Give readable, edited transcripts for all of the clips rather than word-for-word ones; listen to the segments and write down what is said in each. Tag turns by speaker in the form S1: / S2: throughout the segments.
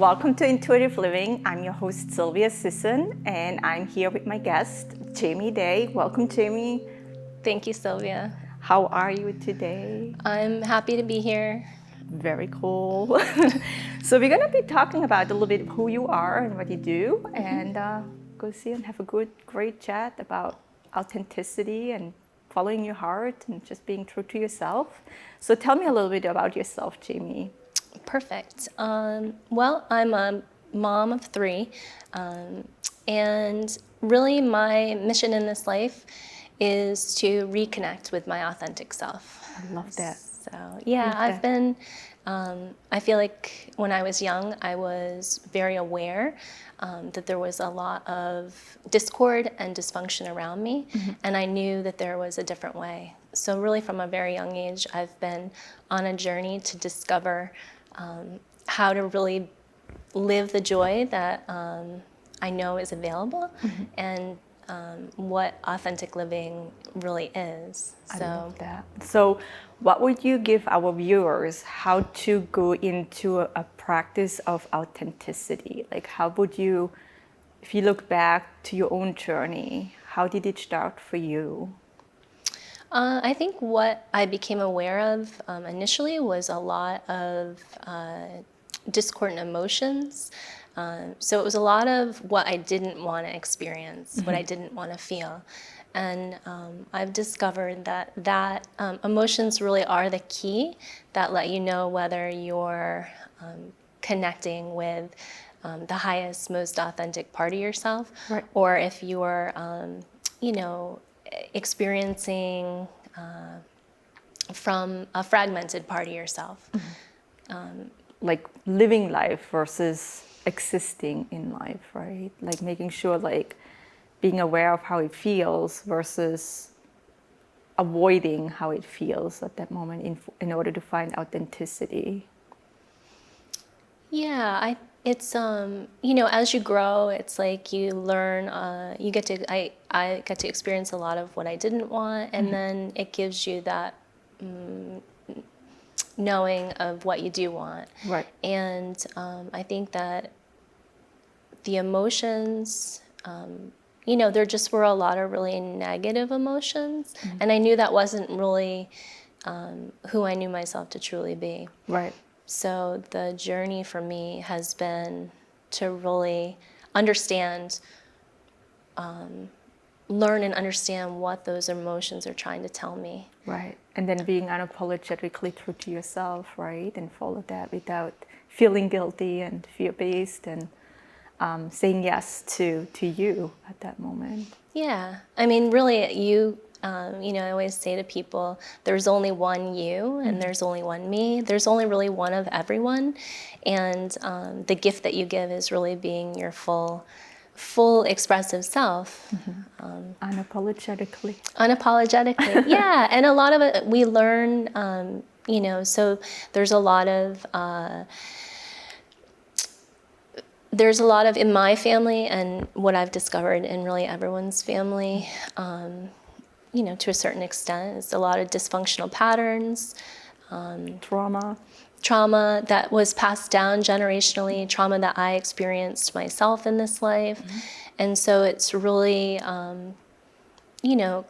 S1: Welcome to Intuitive Living. I'm your host, Silvia Sisson, and I'm here with my guest, Jaime Day. Welcome, Jaime.
S2: Thank you, Silvia.
S1: How are you today?
S2: I'm happy to be here.
S1: Very cool. So we're going to be talking about a little bit of who you are and what you do, and go see and have a great chat about authenticity and following your heart and just being true to yourself. So tell me a little bit about yourself, Jaime.
S2: Perfect. Well, I'm a mom of three, and really my mission in this life is to reconnect with my authentic self.
S1: I love that.
S2: So yeah, I've been, I feel like when I was young, I was very aware that there was a lot of discord and dysfunction around me, and I knew that there was a different way. So really from a very young age, I've been on a journey to discover how to really live the joy that I know is available, and what authentic living really is.
S1: I love that. So what would you give our viewers how to go into a practice of authenticity? Like how would you, if you look back to your own journey, how did it start for you?
S2: I think what I became aware of initially was a lot of discordant emotions. So it was a lot of what I didn't want to experience, what I didn't want to feel. And I've discovered that emotions really are the key that let you know whether you're connecting with the highest, most authentic part of yourself,
S1: Right.
S2: or if you're, experiencing from a fragmented part of yourself.
S1: Like living life versus existing in life, right? Like making sure like being aware of how it feels versus avoiding how it feels at that moment in order to find authenticity.
S2: Yeah, it's as you grow, it's like you learn. I get to experience a lot of what I didn't want, and then it gives you that knowing of what you do want.
S1: Right.
S2: And I think that the emotions, there just were a lot of really negative emotions, and I knew that wasn't really who I knew myself to truly be.
S1: Right.
S2: So the journey for me has been to really understand, learn and understand what those emotions are trying to tell me.
S1: Right. And then being unapologetically true to yourself, right? And follow that without feeling guilty and fear-based and saying yes to you at that moment.
S2: Yeah. I mean, really, I always say to people, there's only one you and there's only one me. There's only really one of everyone. And the gift that you give is really being your full expressive self.
S1: Unapologetically.
S2: Unapologetically, yeah. And a lot of it we learn, so there's a lot of in my family and what I've discovered in really everyone's family, to a certain extent, is a lot of dysfunctional patterns, trauma that was passed down generationally, trauma that I experienced myself in this life. And so it's really,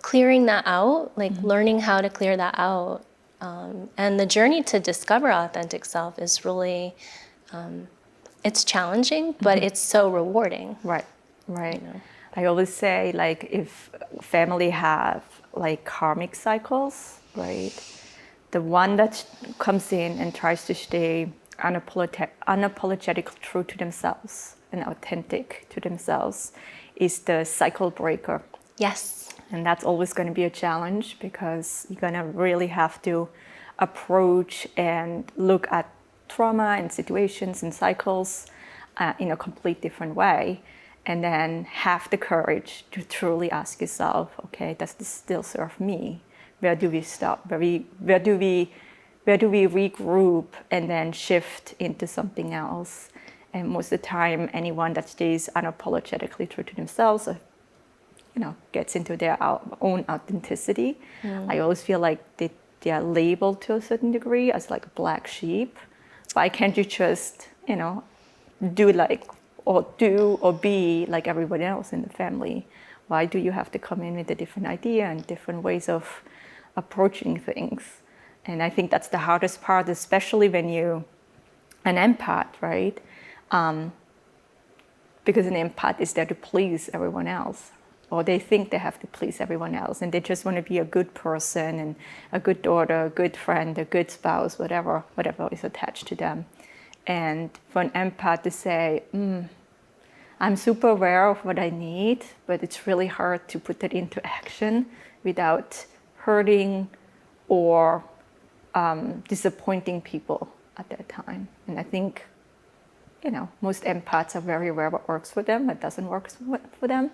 S2: clearing that out, like learning how to clear that out. And the journey to discover authentic self is really, it's challenging, but it's so rewarding.
S1: Right. I always say, like, if family have like karmic cycles, right? The one that comes in and tries to stay unapologetic true to themselves and authentic to themselves is the cycle breaker.
S2: Yes.
S1: And that's always going to be a challenge because you're going to really have to approach and look at trauma and situations and cycles in a complete different way. And then have the courage to truly ask yourself, okay, does this still serve me? Where do we stop? Where do we regroup and then shift into something else? And most of the time, anyone that stays unapologetically true to themselves, gets into their own authenticity, I always feel like they are labeled to a certain degree as like a black sheep. Why can't you just, do or be like everyone else in the family? Why do you have to come in with a different idea and different ways of approaching things? And I think that's the hardest part, especially when you're an empath, right? Because an empath is there to please everyone else, or they think they have to please everyone else, and they just want to be a good person and a good daughter, a good friend, a good spouse, whatever is attached to them. And for an empath to say, I'm super aware of what I need, but it's really hard to put that into action without hurting or disappointing people at that time. And I think, most empaths are very aware what works for them, what doesn't work for them.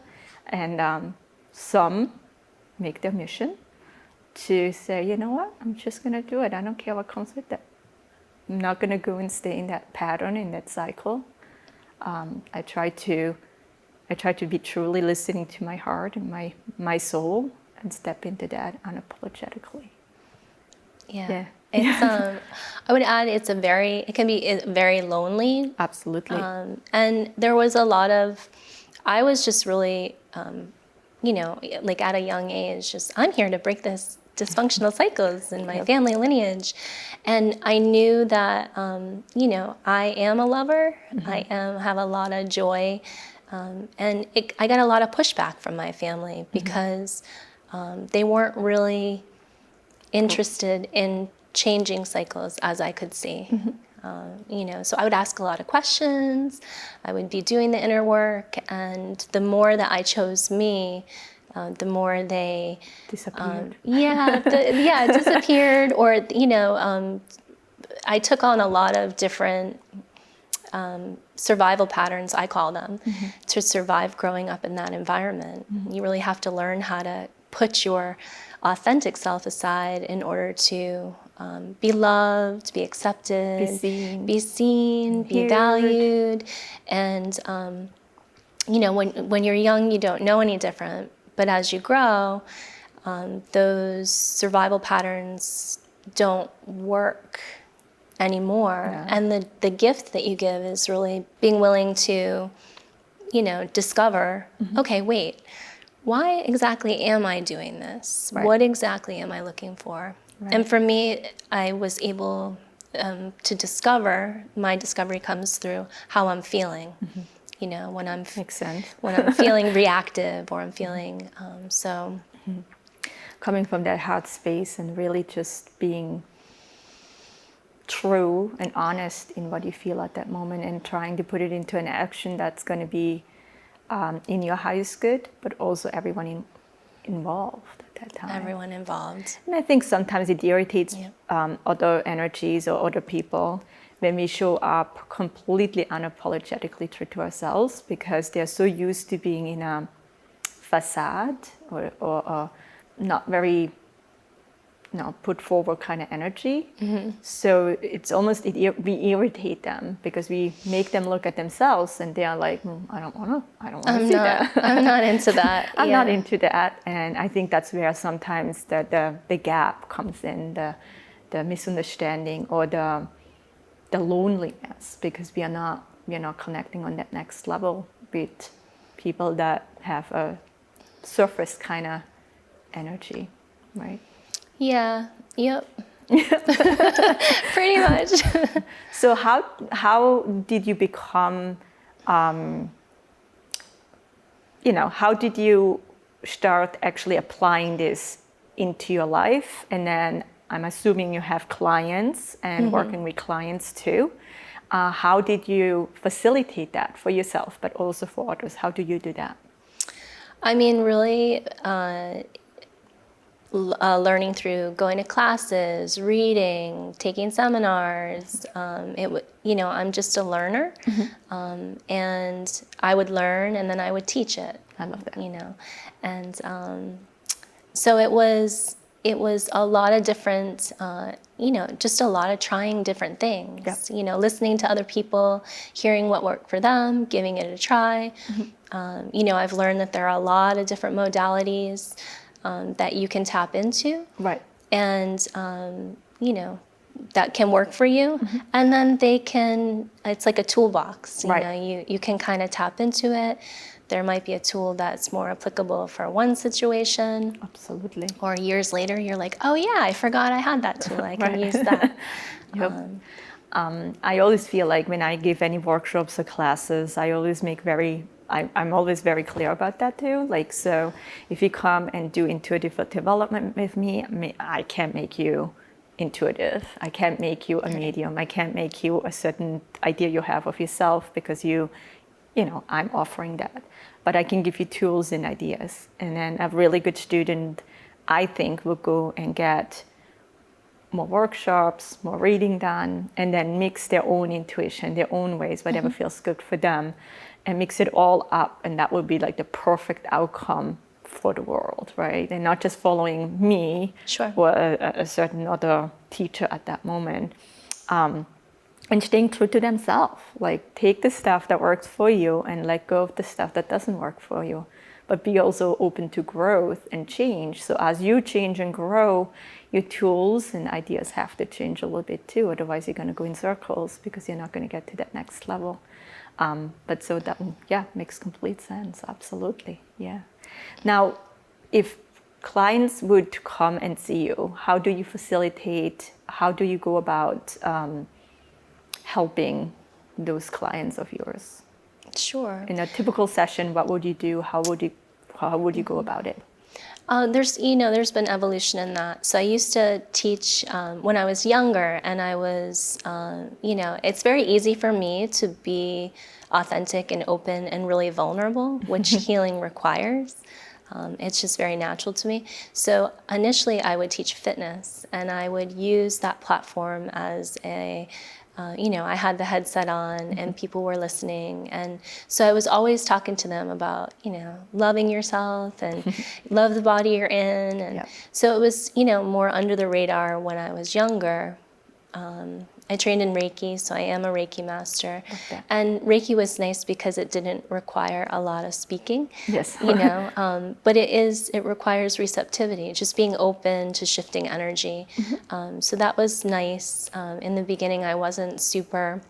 S1: And some make their mission to say, you know what, I'm just going to do it. I don't care what comes with it. I'm not going to go and stay in that pattern, in that cycle. I try to be truly listening to my heart and my soul and step into that unapologetically.
S2: Yeah. It's I would add it can be very lonely.
S1: Absolutely.
S2: And there was a lot of, I was just really like at a young age, just I'm here to break this dysfunctional cycles in my family lineage. And I knew that I am a lover. I have a lot of joy. And I got a lot of pushback from my family because they weren't really interested in changing cycles as I could see. So I would ask a lot of questions. I would be doing the inner work, and the more that I chose me, the more they
S1: disappeared.
S2: Disappeared. Or I took on a lot of different survival patterns, I call them, to survive growing up in that environment. You really have to learn how to put your authentic self aside in order to be loved, be accepted, be seen, be valued. And when you're young, you don't know any different. But as you grow, those survival patterns don't work anymore. Yeah. And the gift that you give is really being willing to, discover, okay, wait, why exactly am I doing this? Right. What exactly am I looking for? Right. And for me, I was able to discover, my discovery comes through how I'm feeling. When I'm
S1: Makes sense.
S2: When I'm feeling reactive, or I'm feeling
S1: coming from that heart space and really just being true and honest in what you feel at that moment, and trying to put it into an action that's going to be in your highest good, but also everyone involved at that time.
S2: Everyone involved.
S1: And I think sometimes it irritates other energies or other people when we show up completely unapologetically true to ourselves, because they're so used to being in a facade or not very put forward kind of energy. So it's almost, we irritate them because we make them look at themselves and they are like, I don't want to see that.
S2: I'm not into that.
S1: I'm not into that. And I think that's where sometimes the gap comes in, the misunderstanding or the loneliness, because we are not connecting on that next level with people that have a surface kind of energy, right?
S2: Yeah. Yep. Pretty much.
S1: So how did you become? How did you start actually applying this into your life? And then I'm assuming you have clients and working with clients too. How did you facilitate that for yourself, but also for others? How do you do that?
S2: I mean, really. Learning through going to classes, reading, taking seminars. I'm just a learner, and I would learn and then I would teach it.
S1: I love that.
S2: And so it was a lot of different, just a lot of trying different things. Yep. Listening to other people, hearing what worked for them, giving it a try. I've learned that there are a lot of different modalities that you can tap into.
S1: Right.
S2: And, that can work for you, and then it's like a toolbox, you
S1: Right.
S2: know, you can kind of tap into it. There might be a tool that's more applicable for one situation.
S1: Absolutely.
S2: Or years later, you're like, oh yeah, I forgot I had that tool. I can use that.
S1: Yep. I always feel like when I give any workshops or classes, I'm always very clear about that too. Like, so if you come and do intuitive development with me, I can't make you intuitive. I can't make you a medium. I can't make you a certain idea you have of yourself because I'm offering that. But I can give you tools and ideas. And then a really good student, I think, will go and get more workshops, more reading done, and then mix their own intuition, their own ways, whatever feels good for them, and mix it all up. And that would be like the perfect outcome for the world, right? And not just following me
S2: Sure.
S1: or a certain other teacher at that moment. And staying true to themselves. Like, take the stuff that works for you and let go of the stuff that doesn't work for you. But be also open to growth and change. So as you change and grow, your tools and ideas have to change a little bit too. Otherwise, you're going to go in circles because you're not going to get to that next level. But so that, makes complete sense. Absolutely. Yeah. Now, if clients would come and see you, how do you facilitate? How do you go about helping those clients of yours?
S2: Sure.
S1: In a typical session, what would you do? How would you go about it?
S2: There's been evolution in that. So I used to teach when I was younger, and I was, it's very easy for me to be authentic and open and really vulnerable, which healing requires. It's just very natural to me. So initially I would teach fitness, and I would use that platform as I had the headset on and people were listening. And so I was always talking to them about, loving yourself and love the body you're in. And so it was, more under the radar when I was younger. I trained in Reiki, so I am a Reiki master.
S1: Okay.
S2: And Reiki was nice because it didn't require a lot of speaking.
S1: Yes.
S2: But it requires receptivity, just being open to shifting energy. So that was nice. In the beginning, I wasn't super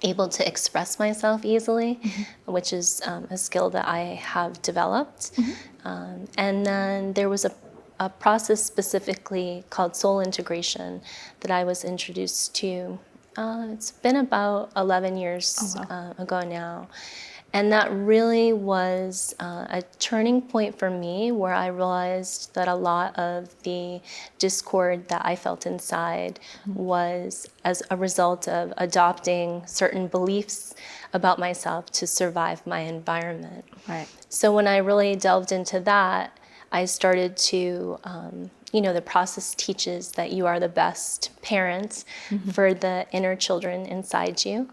S2: able to express myself easily, which is a skill that I have developed. And then there was a process specifically called Soul Integration that I was introduced to. It's been about 11 years ago now. And that really was a turning point for me, where I realized that a lot of the discord that I felt inside was as a result of adopting certain beliefs about myself to survive my environment.
S1: Right.
S2: So when I really delved into that, I started to, the process teaches that you are the best parent for the inner children inside you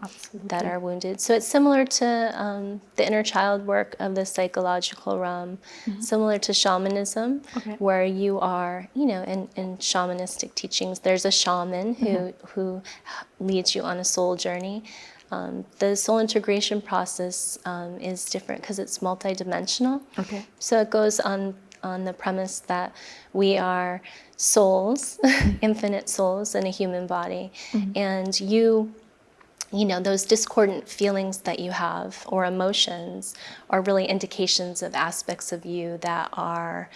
S2: that are wounded. So it's similar to the inner child work of the psychological realm, similar to shamanism, where you are, in shamanistic teachings, there's a shaman who leads you on a soul journey. The soul integration process is different because it's multidimensional. Okay. So it goes on the premise that we are souls, infinite souls in a human body. And those discordant feelings that you have or emotions are really indications of aspects of you that are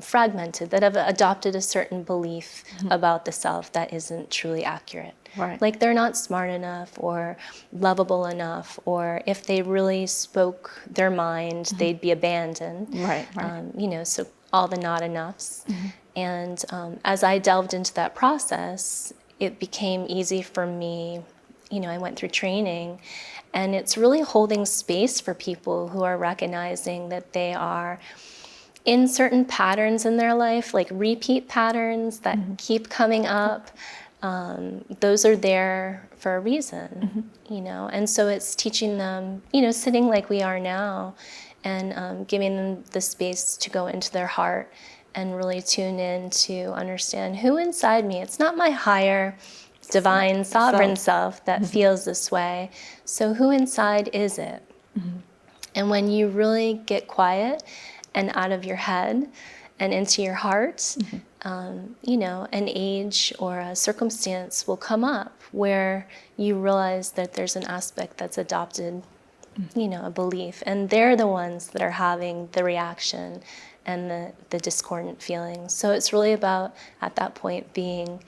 S2: fragmented, that have adopted a certain belief about the self that isn't truly accurate. Right. Like they're not smart enough or lovable enough, or if they really spoke their mind, they'd be abandoned. Right. So all the not enoughs. And as I delved into that process, it became easy for me. I went through training, and it's really holding space for people who are recognizing that they are in certain patterns in their life, like repeat patterns that keep coming up. Those are there for a reason, and so it's teaching them, sitting like we are now, and giving them the space to go into their heart and really tune in to understand who inside me. It's not my higher, divine, sovereign self that feels this way. So who inside is it? And when you really get quiet and out of your head and into your heart, you know, an age or a circumstance will come up where you realize that there's an aspect that's adopted, you know, a belief, and they're the ones that are having the reaction and the discordant feelings. So it's really about, at that point, being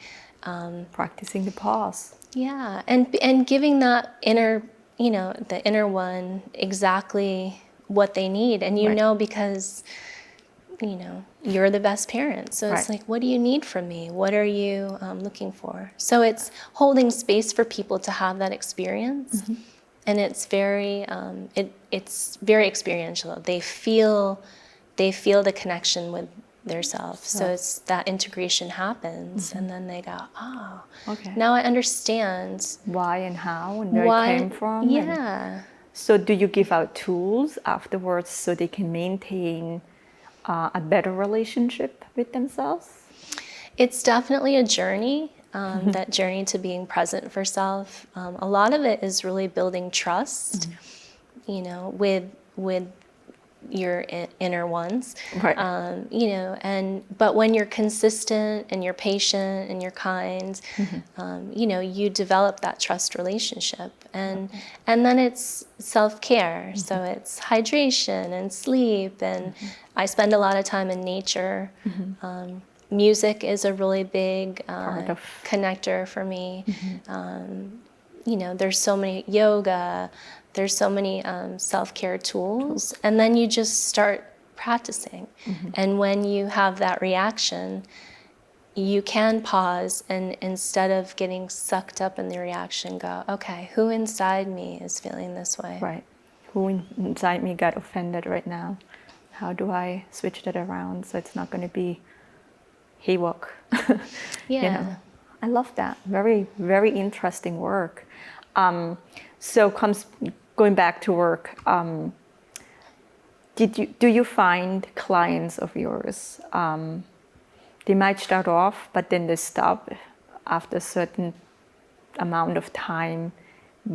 S1: practicing the pause.
S2: yeah, and giving that inner, you know, the inner one exactly what they need. And you know, because, you know, you're the best parent. So it's like, what do you need from me? What are you looking for? So it's holding space for people to have that experience. And it's very, it's very experiential. They feel the connection with their self. So it's that integration happens, and then they go, oh, now I understand
S1: why and how and where it came from.
S2: Yeah.
S1: So do you give out tools afterwards so they can maintain a better relationship with themselves?
S2: It's definitely a journey, that journey to being present for self. A lot of it is really building trust, you know, with your inner ones, you know, but when you're consistent and you're patient and you're kind, you know, you develop that trust relationship, and then it's self-care. So it's hydration and sleep, and I spend a lot of time in nature. Music is a really big connector for me. You know, there's so many yoga, there's so many self-care tools, and then you just start practicing. And when you have that reaction, you can pause, and instead of getting sucked up in the reaction, go, okay, who inside me is feeling this way?
S1: Right. Who inside me got offended right now? How do I switch that around so it's not going to be hey walk?
S2: Yeah.
S1: You know? I love that. Very, very interesting work. So going back to work, do you find clients of yours, they might start off, but then they stop after a certain amount of time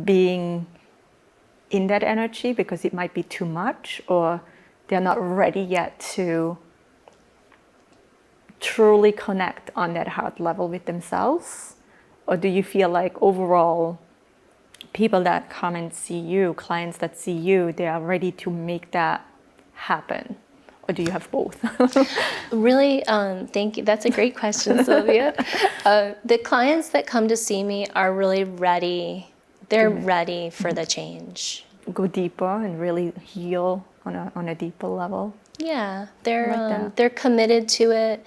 S1: being in that energy because it might be too much, or they're not ready yet to truly connect on that heart level with themselves? Or do you feel like overall people that come and see you, clients that see you, they are ready to make that happen? Or do you have both?
S2: Really, thank you. That's a great question, Silvia. The clients that come to see me are really ready. They're ready for the change.
S1: Go deeper and really heal on a deeper level.
S2: Yeah, they're committed to it.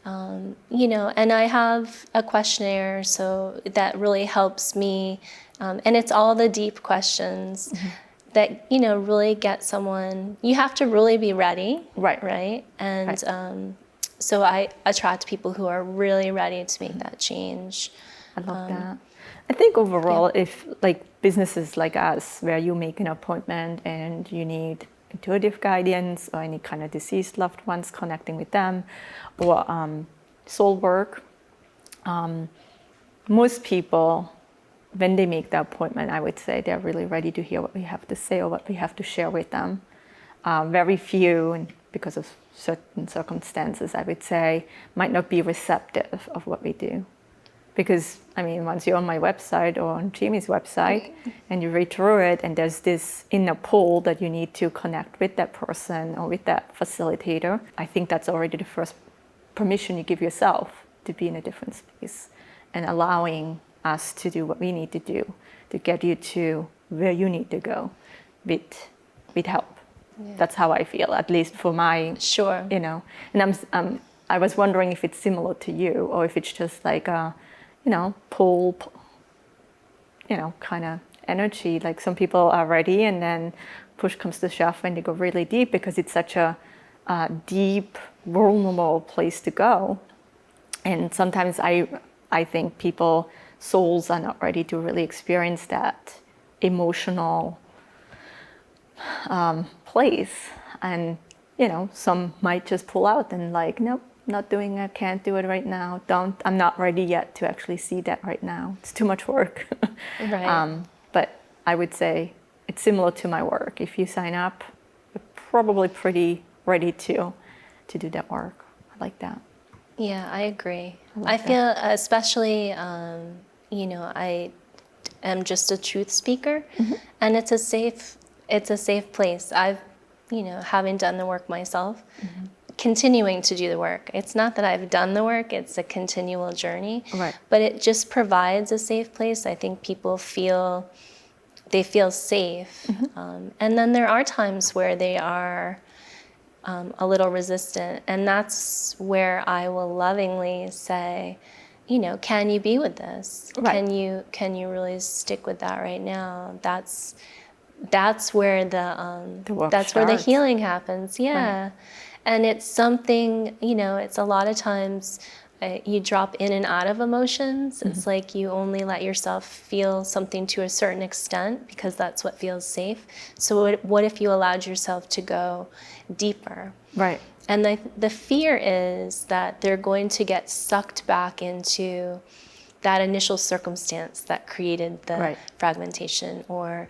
S2: You know, and I have a questionnaire, so that really helps me. And it's all the deep questions that, you know, really get someone. You have to really be ready, right? And so I attract people who are really ready to make that change.
S1: I love that. I think overall, if like businesses like us, where you make an appointment and you need intuitive guidance or any kind of deceased loved ones, connecting with them, or soul work, most people, when they make the appointment, I would say they're really ready to hear what we have to say or what we have to share with them. Very few, and because of certain circumstances, I would say, might not be receptive of what we do. Because, I mean, once you're on my website or on Jaime's website and you read through it and there's this inner pull that you need to connect with that person or with that facilitator, I think that's already the first permission you give yourself to be in a different space and allowing us to do what we need to do to get you to where you need to go with help. Yeah. That's how I feel, at least for my, you know. And I was wondering if it's similar to you or if it's just like a, you know, pull, you know, kind of energy. Like some people are ready and then push comes to shove when they go really deep because it's such a deep, vulnerable place to go. And sometimes I think souls are not ready to really experience that emotional place. And, you know, some might just pull out and like, nope, not doing it, can't do it right now. I'm not ready yet to actually see that right now. It's too much work.
S2: Right.
S1: But I would say it's similar to my work. If you sign up, you're probably pretty ready to do that work. like that.
S2: Yeah, I agree.
S1: I
S2: I feel especially, I am just a truth speaker, and it's a safe place. I've, having done the work myself, continuing to do the work. It's not that I've done the work, it's a continual journey.
S1: Right.
S2: But it just provides a safe place. I think people feel safe. And then there are times where they are a little resistant, and that's where I will lovingly say, can you be with this?
S1: Right.
S2: Can you really stick with that right now? That's where
S1: The work
S2: that's where the
S1: starts.
S2: healing happens. Yeah.
S1: Right.
S2: And it's something, it's a lot of times you drop in and out of emotions. It's like you only let yourself feel something to a certain extent because that's what feels safe. So what if you allowed yourself to go deeper?
S1: Right.
S2: And the fear is that they're going to get sucked back into that initial circumstance that created the fragmentation, or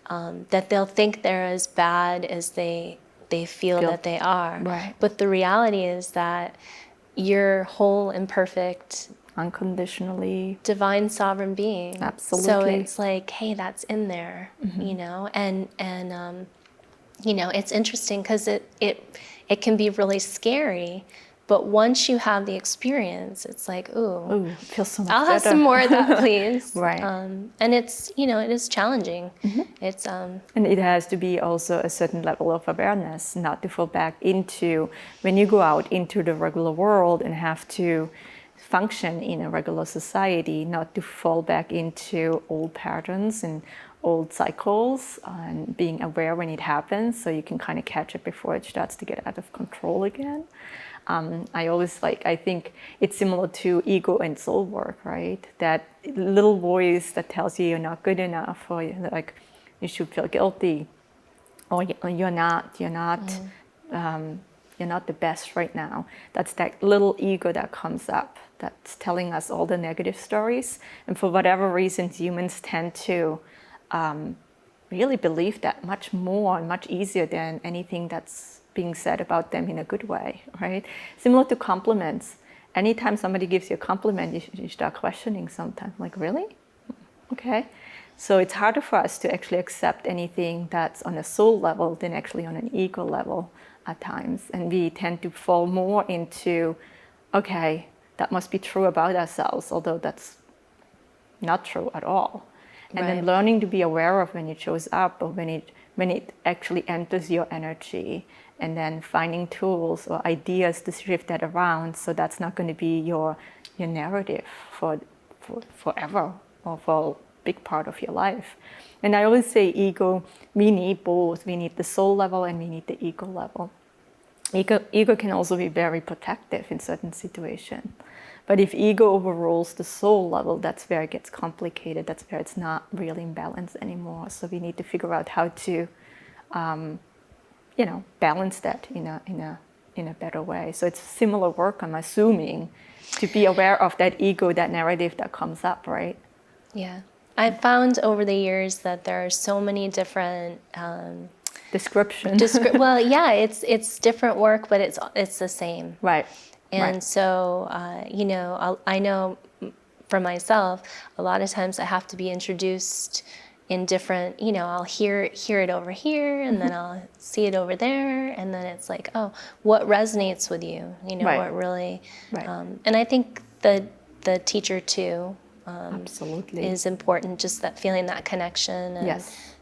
S2: that they'll think they're as bad as they feel that they are.
S1: Right.
S2: But the reality is that you're whole, imperfect,
S1: unconditionally
S2: divine, sovereign being.
S1: Absolutely.
S2: So it's like, hey, that's in there, and it's interesting because it can be really scary. But once you have the experience, it's like, ooh,
S1: it feels so much
S2: I'll have
S1: better.
S2: some more of that, please.
S1: Right.
S2: And it's, it is challenging. It's
S1: And it has to be also a certain level of awareness, not to fall back into, when you go out into the regular world and have to function in a regular society, not to fall back into old patterns and old cycles, and being aware when it happens so you can kind of catch it before it starts to get out of control again. I think it's similar to ego and soul work, right? That little voice that tells you you're not good enough, or like you should feel guilty, or you're not the best right now. That's that little ego that comes up, that's telling us all the negative stories. And for whatever reasons, humans tend to really believe that much more and much easier than anything that's being said about them in a good way, right? Similar to compliments. Anytime somebody gives you a compliment, you start questioning sometimes, like, really? Okay. So it's harder for us to actually accept anything that's on a soul level than actually on an ego level at times. And we tend to fall more into, okay, that must be true about ourselves, although that's not true at all. And then learning to be aware of when it shows up, or when it actually enters your energy, and then finding tools or ideas to shift that around, so that's not going to be your narrative for forever, or for a big part of your life. And I always say ego, we need both. We need the soul level and we need the ego level. Ego can also be very protective in certain situations. But if ego overrules the soul level, that's where it gets complicated. That's where it's not really in balance anymore. So we need to figure out how to balance that in a better way. So it's similar work, I'm assuming, to be aware of that ego, that narrative that comes up, right?
S2: Yeah. I've found over the years that there are so many different
S1: description.
S2: Well, yeah, it's different work, but it's the same.
S1: Right.
S2: And so, I know for myself, a lot of times I have to be introduced in different, I'll hear it over here, and then I'll see it over there, and then it's like, oh, what resonates with you? What really, and I think the teacher too,
S1: absolutely,
S2: is important. Just that feeling, that connection. And,
S1: yes.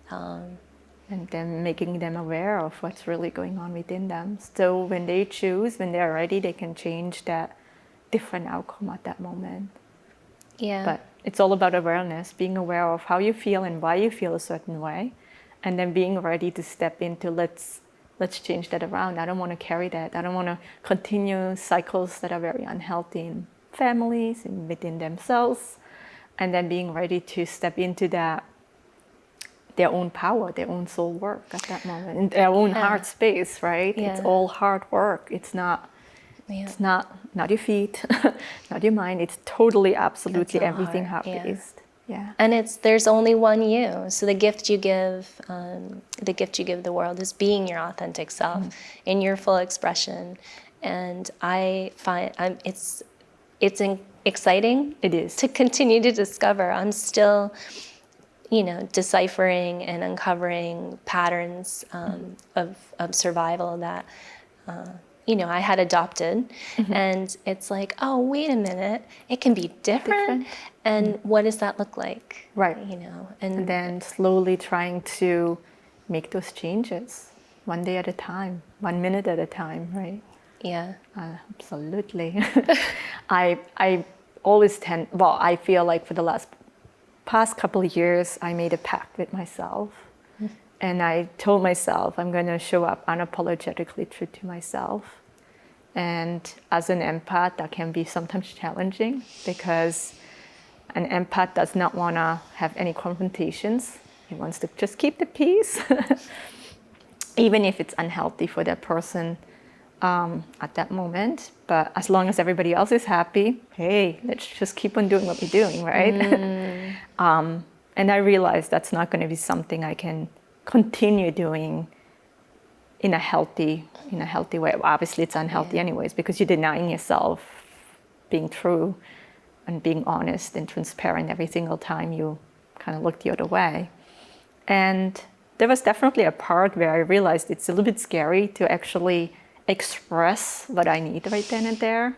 S1: And then making them aware of what's really going on within them. So when they choose, when they're ready, they can change that different outcome at that moment.
S2: Yeah.
S1: But it's all about awareness, being aware of how you feel and why you feel a certain way, and then being ready to step into let's change that around. I don't want to carry that. I don't want to continue cycles that are very unhealthy in families and within themselves, and then being ready to step into that, their own power, their own soul work at that moment, in their own heart space, right?
S2: Yeah.
S1: It's all hard work. It's not your feet, not your mind. It's totally, absolutely everything heart-based. Yeah.
S2: And there's only one you. So the gift you give the world is being your authentic self in your full expression. And I find it's exciting.
S1: It is.
S2: To continue to discover. I'm still, deciphering and uncovering patterns of survival that, I had adopted. And it's like, oh, wait a minute, it can be different. And what does that look like?
S1: Right.
S2: And
S1: then slowly trying to make those changes one day at a time, 1 minute at a time, right?
S2: Yeah.
S1: Absolutely. I always I feel like for the past couple of years, I made a pact with myself. And I told myself I'm going to show up unapologetically true to myself. And as an empath, that can be sometimes challenging because an empath does not want to have any confrontations. He wants to just keep the peace, even if it's unhealthy for that person at that moment. But as long as everybody else is happy, hey, let's just keep on doing what we're doing, right? And I realized that's not going to be something I can continue doing in a healthy way. Obviously, it's unhealthy anyways, because you're denying yourself being true and being honest and transparent every single time you kind of look the other way. And there was definitely a part where I realized it's a little bit scary to actually express what I need right then and there,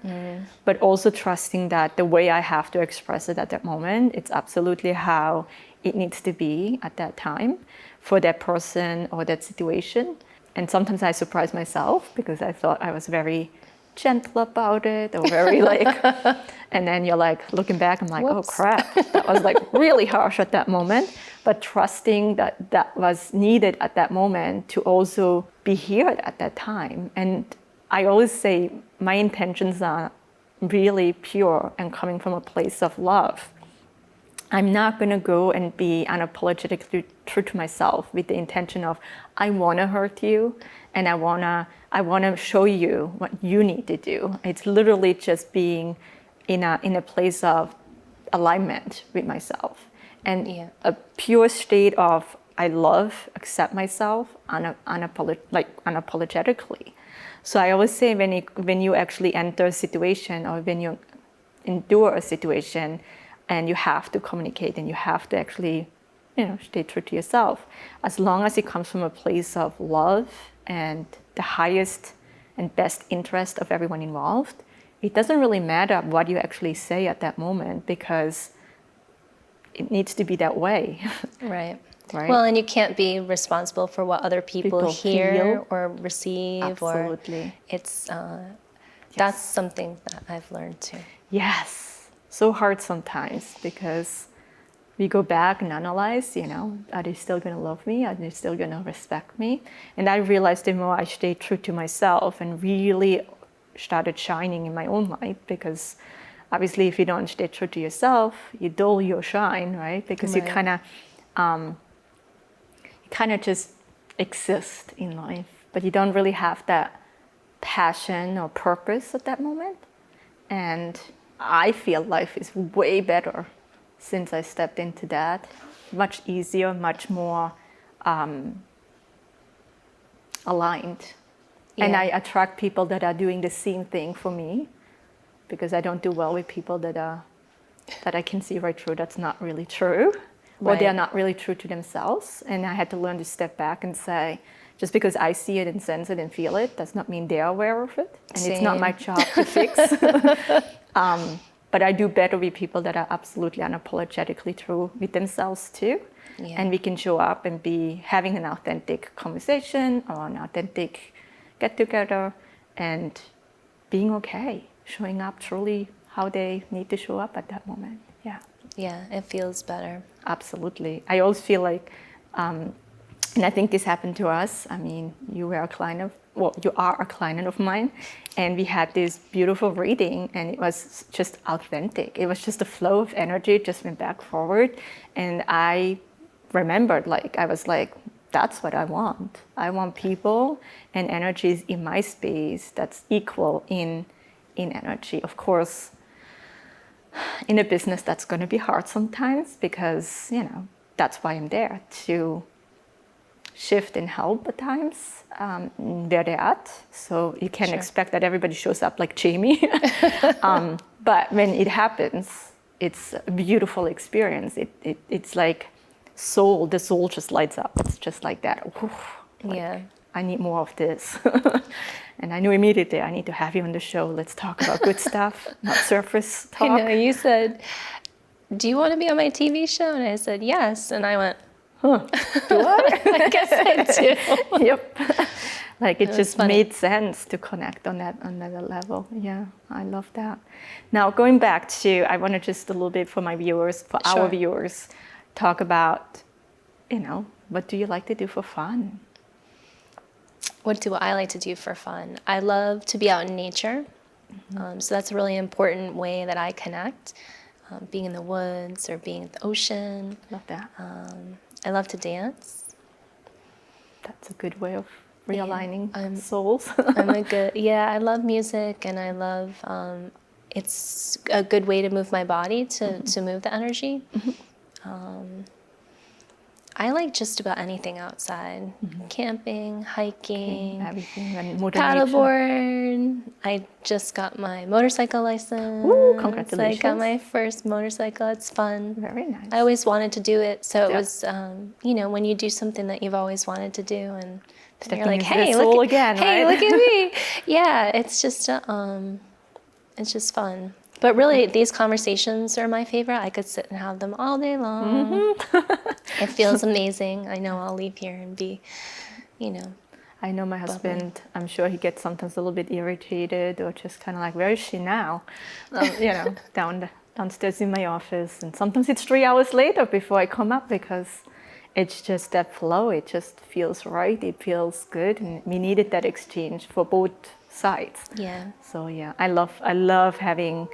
S1: but also trusting that the way I have to express it at that moment, it's absolutely how it needs to be at that time for that person or that situation. And sometimes I surprise myself because I thought I was very gentle about it or very and then you're like looking back, I'm like, whoops. Oh crap, that was like really harsh at that moment. But trusting that that was needed at that moment to also be heard at that time. And I always say my intentions are really pure and coming from a place of love. I'm not going to go and be unapologetically true to myself with the intention of I want to hurt you and I want to show you what you need to do. It's literally just being in a place of alignment with myself and a pure state of I love, accept myself unapologetically. So I always say when you actually enter a situation or when you endure a situation, and you have to communicate and you have to actually, stay true to yourself. As long as it comes from a place of love and the highest and best interest of everyone involved, it doesn't really matter what you actually say at that moment because it needs to be that way.
S2: Right. Well, and you can't be responsible for what other people hear feel. Or receive.
S1: Absolutely.
S2: Or it's that's something that I've learned too.
S1: Yes. So hard sometimes because we go back and analyze, are they still going to love me? Are they still going to respect me? And I realized the more I stayed true to myself and really started shining in my own light, because obviously if you don't stay true to yourself, you dull your shine, right? Because you kind of just exist in life, but you don't really have that passion or purpose at that moment. And I feel life is way better since I stepped into that. Much easier, much more aligned. Yeah. And I attract people that are doing the same thing for me because I don't do well with people that I can see right through that's not really true. Right. Or they're not really true to themselves. And I had to learn to step back and say, just because I see it and sense it and feel it does not mean they're aware of it. And It's not my job to fix. But I do better with people that are absolutely unapologetically true with themselves too. Yeah. And we can show up and be having an authentic conversation or an authentic get together and being okay, showing up truly how they need to show up at that moment. Yeah.
S2: Yeah, it feels better.
S1: Absolutely. I always feel like, and I think this happened to us. I mean, you are a client of mine, and we had this beautiful reading, and it was just authentic. It was just a flow of energy, just went back forward, and I remembered, I was like, that's what I want. I want people and energies in my space that's equal in energy. Of course, in a business, that's going to be hard sometimes because, that's why I'm there, to shift and help at times where they're at. So you can't expect that everybody shows up like Jaime. But when it happens, it's a beautiful experience. It's like the soul just lights up. It's just like that. Like, I need more of this. And I knew immediately, I need to have you on the show. Let's talk about good stuff, not surface talk.
S2: I know, you said, do you want to be on my TV show? And I said, yes. And I went,
S1: do I?
S2: I guess I do.
S1: Yep. Like it just made sense to connect on that level. Yeah, I love that. Now going back to, I want to just a little bit for my viewers, for our viewers, talk about, what do you like to do for fun?
S2: What do I like to do for fun? I love to be out in nature. So that's a really important way that I connect. Being in the woods or being at the ocean.
S1: Love that.
S2: I love to dance.
S1: That's a good way of realigning souls.
S2: I love music, and I love, it's a good way to move my body, to move the energy. I like just about anything outside. Camping, hiking,
S1: everything, and
S2: paddleboard. I just got my motorcycle license.
S1: Ooh, congratulations.
S2: I got my first motorcycle. It's fun.
S1: Very nice.
S2: I always wanted to do it. So it was, when you do something that you've always wanted to do, and you're like, hey, look at me. Yeah, it's just fun. But really, these conversations are my favorite. I could sit and have them all day long. It feels amazing. I know I'll leave here and be,
S1: I know my husband, I'm sure he gets sometimes a little bit irritated or just kind of like, where is she now? Downstairs in my office. And sometimes it's 3 hours later before I come up because it's just that flow. It just feels right. It feels good. And we needed that exchange for both sides.
S2: Yeah.
S1: So yeah, I love having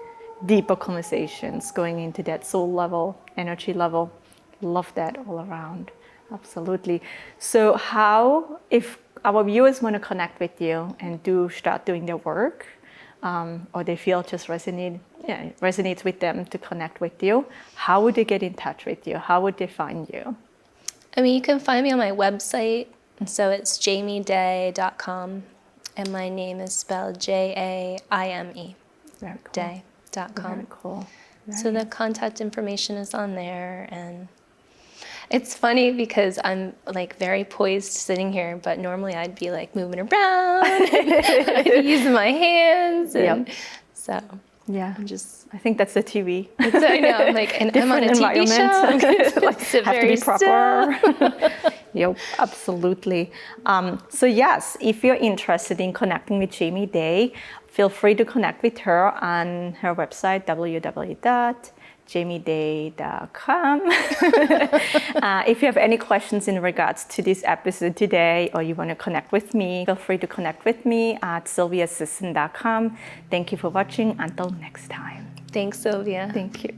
S1: deeper conversations, going into that soul level, energy level. Love that all around. Absolutely. So how, if our viewers want to connect with you and start doing their work, or they feel it just resonates with them to connect with you, how would they get in touch with you? How would they find you?
S2: I mean, you can find me on my website. So it's jaimeday.com. And my name is spelled Jaime.
S1: Very cool.
S2: Day.com.
S1: Very cool.
S2: So the contact information is on there. And it's funny because I'm like very poised sitting here, but normally I'd be like moving around, I'd be using my hands. And so
S1: yeah,
S2: I
S1: think that's the TV.
S2: I know, I'm like, and I'm on a TV show.
S1: Like, have to be proper. Yep, absolutely. So yes, if you're interested in connecting with Jaime Day, feel free to connect with her on her website, www.jaimeday.com. If you have any questions in regards to this episode today, or you want to connect with me, feel free to connect with me at sylviasisson.com. Thank you for watching. Until next time.
S2: Thanks, Silvia.
S1: Thank you.